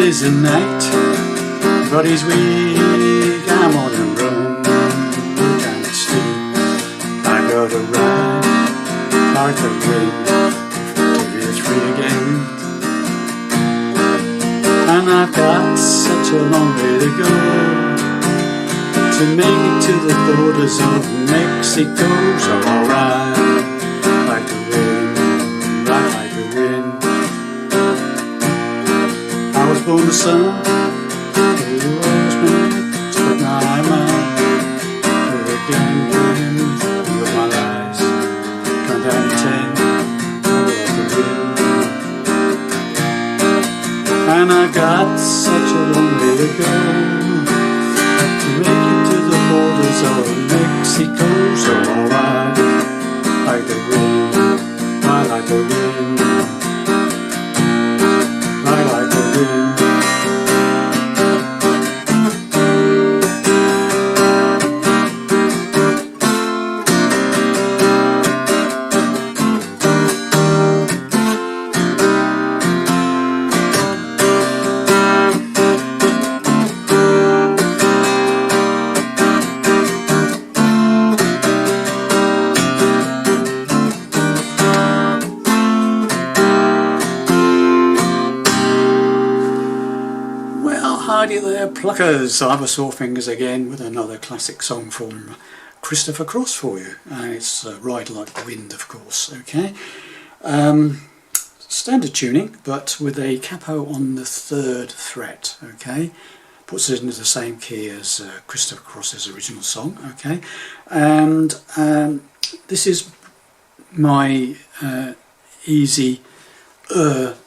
is the night, body's weak, I'm on the run, can't sleep. I go to ride like the wind to be free again. And I've got such a long way to go to make it to the borders of Mexico. So I'll ride like the wind, ride like the wind. I was born the sun, it was meant to put my mind with a gun with my lies. Count down to 10, I love the wind. And I got such a long way to go to make it to the borders of Mexico. So I'll ride like the wind, ride like the wind, ride like the wind. Howdy there, pluckers. I'm a Sore Fingers again with another classic song from Christopher Cross for you, and it's Ride Like the Wind, of course. Okay, standard tuning, but with a capo on the 3rd fret. Okay, puts it into the same key as Christopher Cross's original song. Okay, and this is my easy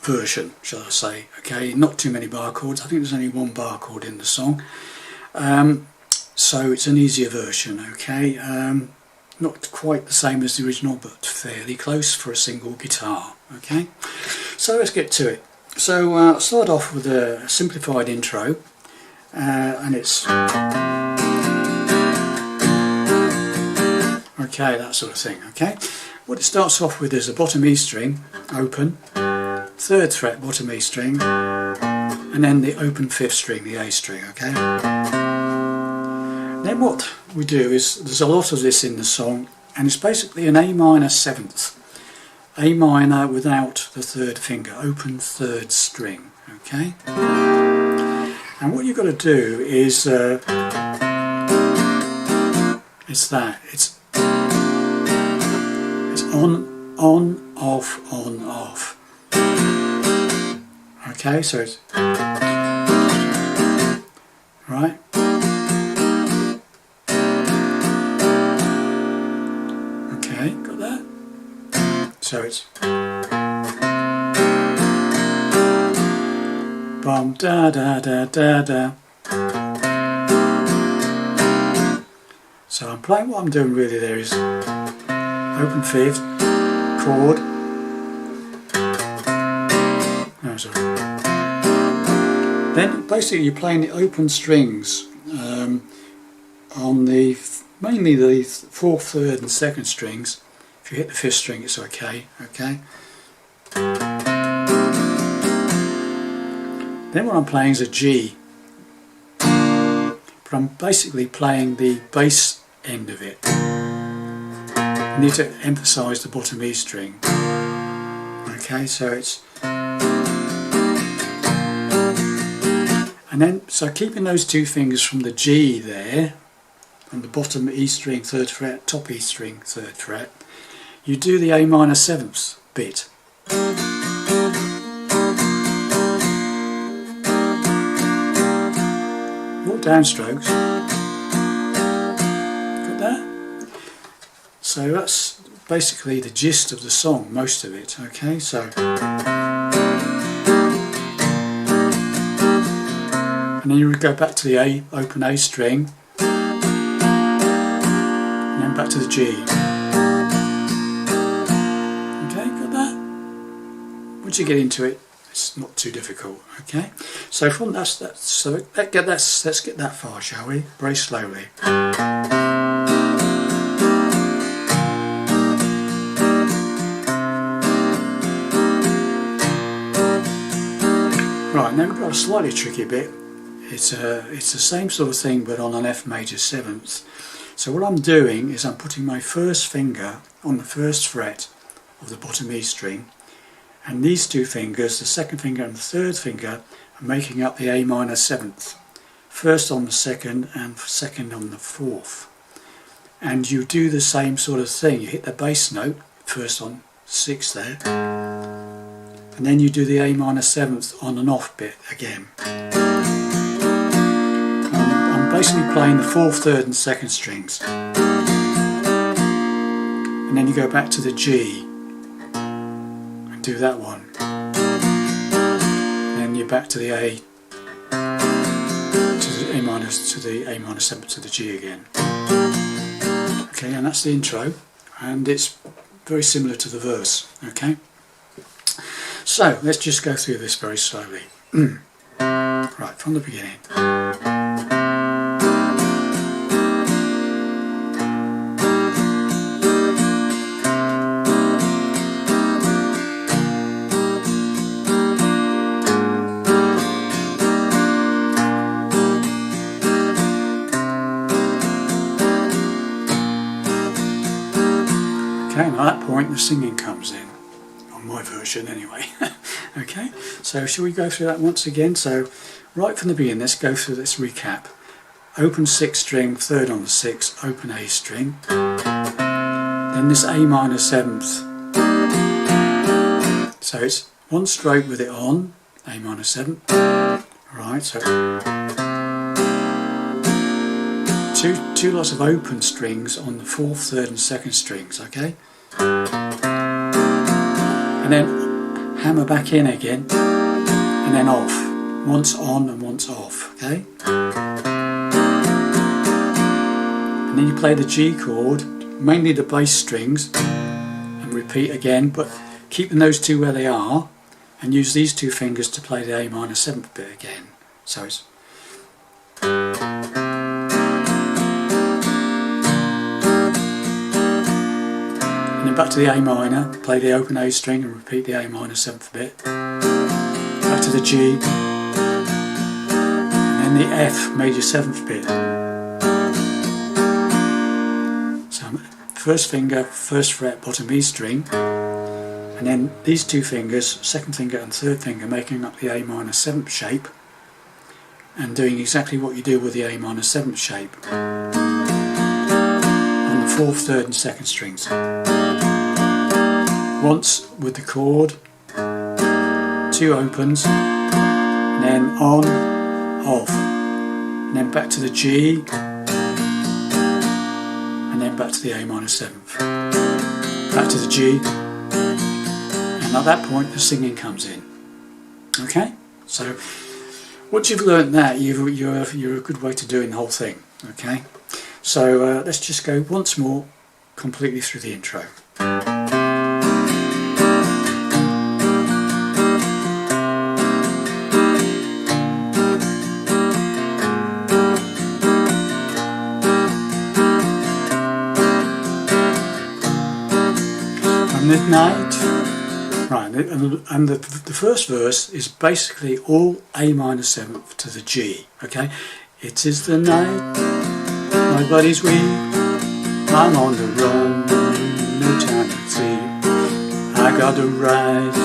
version, shall I say. Okay, not too many bar chords. I think there's only one bar chord in the song, so it's an easier version. Okay, not quite the same as the original, but fairly close for a single guitar. Okay, so let's get to it. So I'll start off with a simplified intro, and it's okay, that sort of thing. Okay, what it starts off with is a bottom E string, open, 3rd fret bottom E string, and then the open 5th string, the A string. Okay, then what we do is, there's a lot of this in the song, and it's basically an A minor 7th, A minor without the 3rd finger, open 3rd string. Okay, and what you've got to do is it's on, off, on, off. Okay, so it's right. Okay, got that? So it's bum da da da da da. So I'm playing, what I'm doing really there is open 5th, chord. No, sorry. Then basically you're playing the open strings on the mainly the 4th, 3rd and 2nd strings. If you hit the 5th string, it's okay. Okay. Then what I'm playing is a G, but I'm basically playing the bass end of it. I need to emphasise the bottom E string. Okay, so it's, and then so keeping those two fingers from the G there, on the bottom E string 3rd fret, top E string 3rd fret, you do the A minor 7th bit. More downstrokes. Got that? So that's basically the gist of the song, most of it. Okay, so. And then you would go back to the A, open A string, and then back to the G. Okay, got that? Once you get into it, it's not too difficult. Okay, so from let's get that far, shall we? Very slowly. Right, now we've got a slightly tricky bit. It's the same sort of thing but on an F major 7th. So what I'm doing is I'm putting my first finger on the first fret of the bottom E string, and these two fingers, the second finger and the third finger, are making up the A minor 7th. First on the second and second on the fourth. And you do the same sort of thing. You hit the bass note first on 6 there, and then you do the A minor 7th on an off bit again. I'm basically playing the 4th, 3rd and 2nd strings, and then you go back to the G and do that one, and then you're back to the A, to the A minor, to the A minor 7th, to the G again. Okay, and that's the intro, and it's very similar to the verse. Okay, so let's just go through this very slowly. Right, from the beginning. Okay, and at that point the singing comes in, on my version anyway. Okay, so shall we go through that once again? So right from the beginning, let's go through this recap. Open 6th string, 3rd on the 6th, open A string, then this A minor 7th. So it's one stroke with it on, A minor 7th. Right, so two lots of open strings on the 4th, 3rd and 2nd strings, okay? And then hammer back in again, and then off. Once on and once off, okay? And then you play the G chord, mainly the bass strings, and repeat again, but keeping those two where they are, and use these two fingers to play the A minor 7th bit again. So it's... and then back to the A minor, play the open A string and repeat the A minor 7th bit. Back to the G, and then the F major 7th bit. So first finger, first fret, bottom E string, and then these two fingers, second finger and third finger, making up the A minor 7th shape, and doing exactly what you do with the A minor 7th shape on the 4th, 3rd and 2nd strings. Once with the chord, two opens, and then on, off, and then back to the G, and then back to the A minor 7th, back to the G, and at that point the singing comes in. Okay, so once you've learnt that, you're a good way to doing the whole thing. Okay, so let's just go once more completely through the intro. Midnight, right, and the first verse is basically all A minor 7th to the G, okay? It is the night, my body's weak, I'm on the run, no time to sleep, I gotta rise,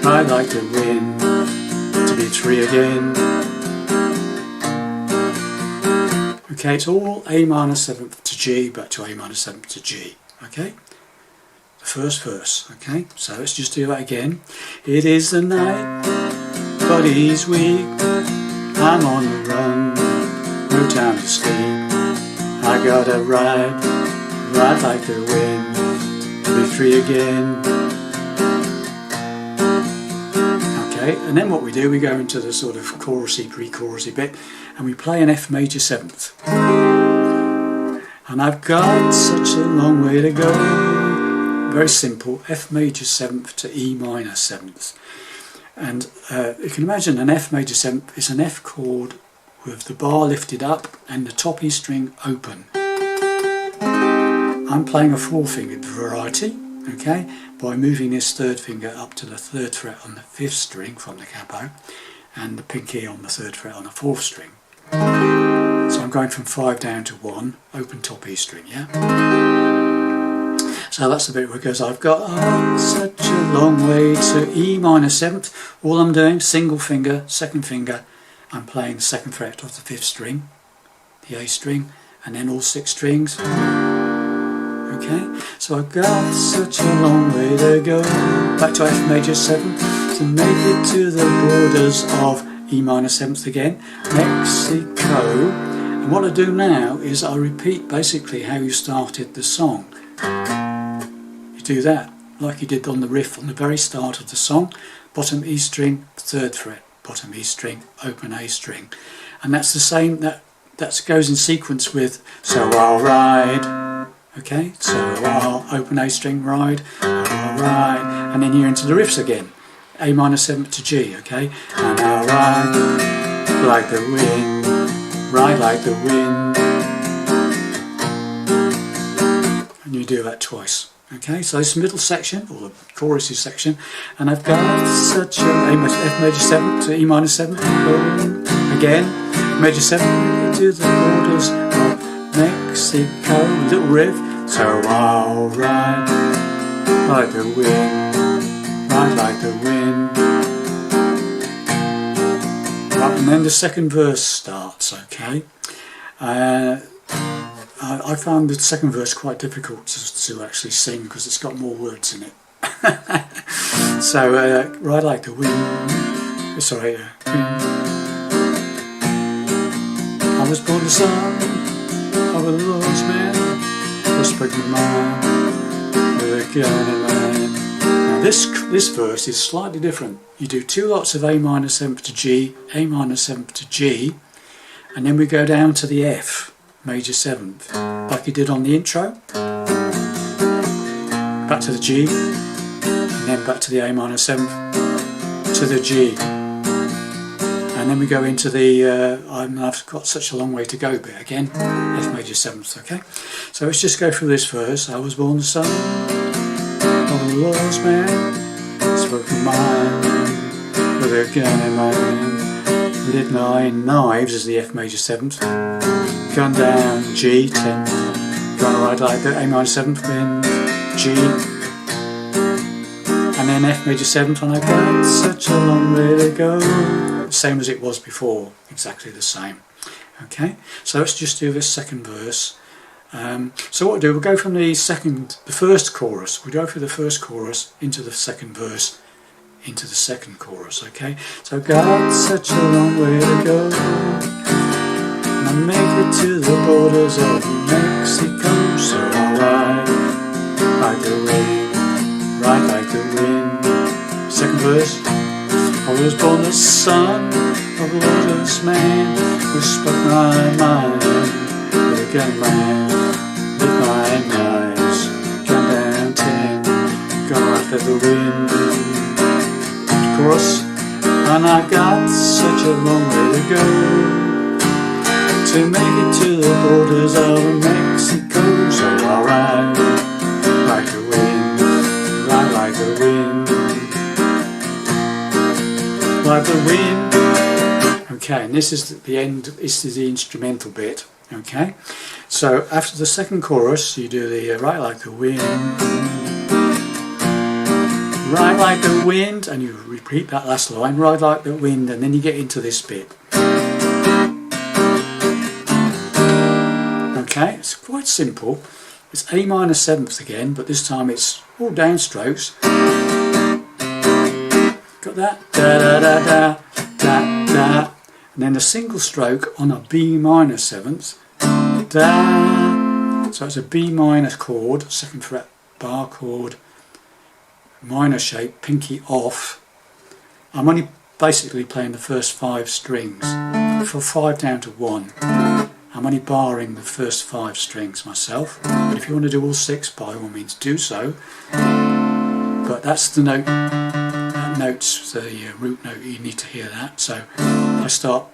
I like to win, to be free again. Okay, it's all A minor 7th to G, back to A minor 7th to G, okay? First verse, okay, so let's just do that again. It is the night, body's weak, I'm on the run, no time to sleep, I gotta ride like the wind, to be free again. Okay, and then what we do, we go into the sort of chorusy, pre-chorusy bit, and we play an F major 7th. And I've got such a long way to go. Very simple, F major 7th to E minor 7th. And you can imagine an F major 7th is an F chord with the bar lifted up and the top E string open. I'm playing a 4-fingered variety, okay, by moving this third finger up to the 3rd fret on the 5th string from the capo, and the pinky on the 3rd fret on the 4th string. So I'm going from 5 down to 1, open top E string, yeah? So that's the bit where it goes, I've got such a long way to E minor 7th. All I'm doing, single finger, 2nd finger, I'm playing the 2nd fret of the 5th string, the A string, and then all 6 strings. Okay, so I've got such a long way to go, back to F major 7, to make it to the borders of E minor 7th again, Mexico. And what I do now is I repeat basically how you started the song. You do that like you did on the riff on the very start of the song, bottom E string, 3rd fret, bottom E string, open A string. And that's the same, that goes in sequence with so I'll ride, okay, so I'll open A string, ride, I'll ride, and then you're into the riffs again. A minor 7th to G, okay, and I'll ride like the wind, ride like the wind, and you do that twice, okay. So this middle section, or the chorus section, and I've got such a F major 7th to E minor 7th, again, major 7th to the borders of Mexico, little riff, so I'll ride like the wind, ride like the wind. Right, and then the second verse starts, okay. I found the second verse quite difficult to actually sing because it's got more words in it. So, ride like the wind, sorry, wind. I was born the son of a Lord's man, was pregnant man with a gun in my hand. Now this verse is slightly different. You do 2 lots of A minor 7th to G, A minor 7th to G, and then we go down to the F major 7th, like you did on the intro. Back to the G, and then back to the A minor 7th, to the G. And then we go into the I've got such a long way to go bit again, F major 7th, okay? So let's just go through this verse. I was born the son of a Lord's man, spoke a mind with a gun in my hand, lit 9 knives is the F major 7th, gun down G 10, gonna ride like the A minor 7th, wind G, and then F major 7th, and I got such a long way to go. Same as it was before, exactly the same. Okay, so let's just do this second verse. So what we'll do, we'll go from the first chorus, we'll go through the first chorus into the second verse, into the second chorus, okay? So got such a long way to go, and I make it to the borders of Mexico, so I'll ride like the wind, ride like the wind. Second verse. I was born the son of a Lord's man, who spoke my mind with a gun man, with my knives, gun down 10, gone after the wind. Chorus, and I got such a long way to go, to make it to the borders of Mexico, so I'll ride like the wind, ride like the wind, like the wind. Okay, and this is the end, this is the instrumental bit, okay? So after the second chorus you do the ride like the wind, ride like the wind, and you repeat that last line, ride like the wind, and then you get into this bit. Okay, it's quite simple. It's A minor 7th again, but this time it's all downstrokes. Got that? Da da da da da da. And then a single stroke on a B minor 7th. Da. So it's a B minor chord, 2nd fret bar chord, minor shape, pinky off. I'm only basically playing the first 5 strings, from 5 down to 1. I'm only barring the first 5 strings myself, but if you want to do all 6, by all means do so. But that's the note, that note's the root note, you need to hear that. So I start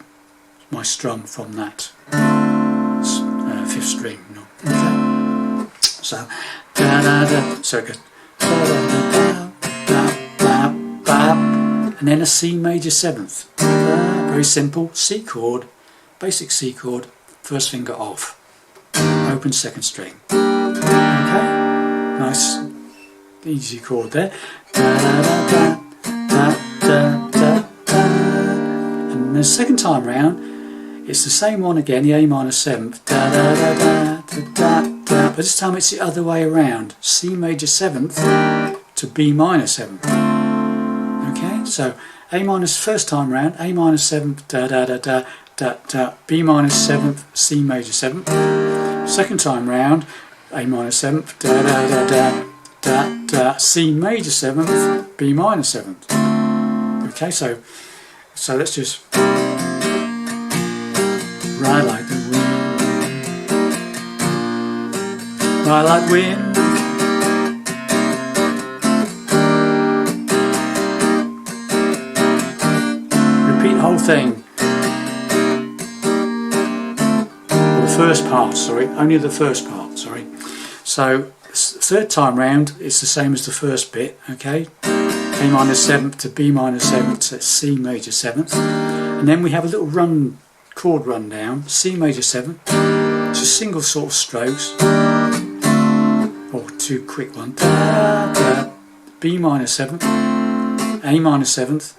my strum from that 5th string. Okay. So da da da. So it goes da da da da da da. and then a C major 7th. Very simple, C chord, basic C chord, first finger off, open second string. Okay, nice easy chord there. And the second time round, it's the same one again, the A minor 7th, but this time it's the other way around, C major 7th to B minor 7th. Okay, so A minor first time round, A minor 7th, B minor 7th, C major 7th. Second time round, A minor 7th, C major 7th, B minor 7th. Okay, so let's just ride like the wind, ride like wind. Repeat the whole thing. Or the first part, sorry, only the first part, sorry. So third time round, it's the same as the first bit, okay? A minor 7th to B minor 7th, so it's C major 7th. And then we have a little chord run down, C major 7th, just single sort of strokes, or two quick ones, B minor 7th, A minor 7th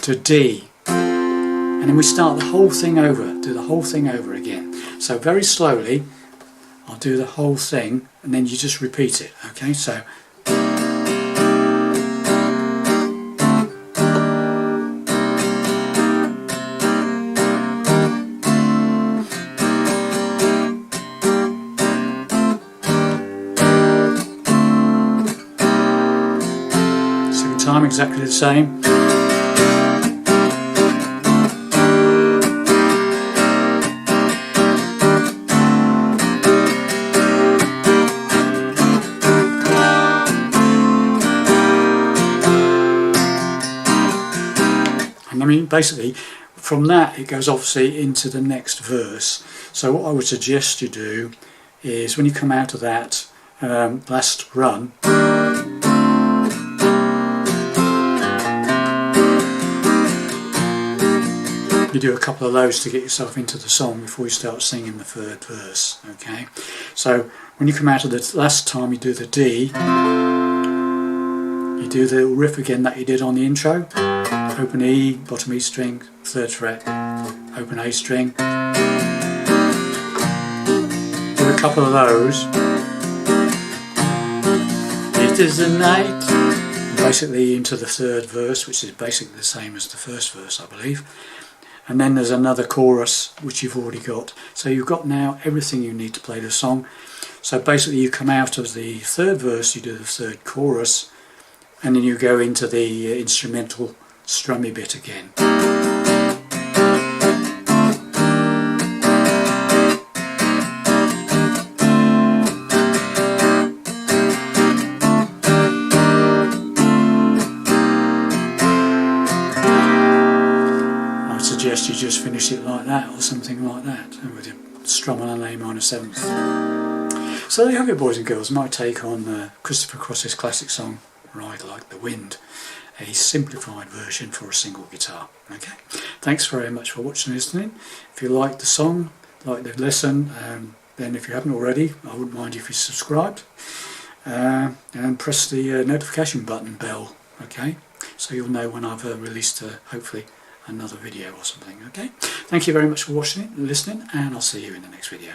to D. And then we start the whole thing over, do the whole thing over again. So very slowly, I'll do the whole thing and then you just repeat it, okay? So second time exactly the same. I mean, basically, from that it goes obviously into the next verse. So what I would suggest you do is when you come out of that last run, you do a couple of those to get yourself into the song before you start singing the third verse. Okay, so when you come out of the last time, you do the D, you do the riff again that you did on the intro. Open E, bottom E string, 3rd fret, open A string. Do a couple of those. It is the night. Basically into the 3rd verse, which is basically the same as the first verse, I believe. And then there's another chorus which you've already got. So you've got now everything you need to play the song. So basically you come out of the 3rd verse, you do the 3rd chorus, and then you go into the instrumental strummy bit again. I'd suggest you just finish it like that or something like that, with a strum on an A minor 7th. So there you have it, boys and girls, my take on Christopher Cross's classic song Ride Like the Wind, a simplified version for a single guitar. Okay, thanks very much for watching and listening. If you like the song, like the lesson, then if you haven't already, I wouldn't mind if you subscribed and press the notification button bell, okay, so you'll know when I've released hopefully another video or something. Okay, thank you very much for watching and listening, and I'll see you in the next video.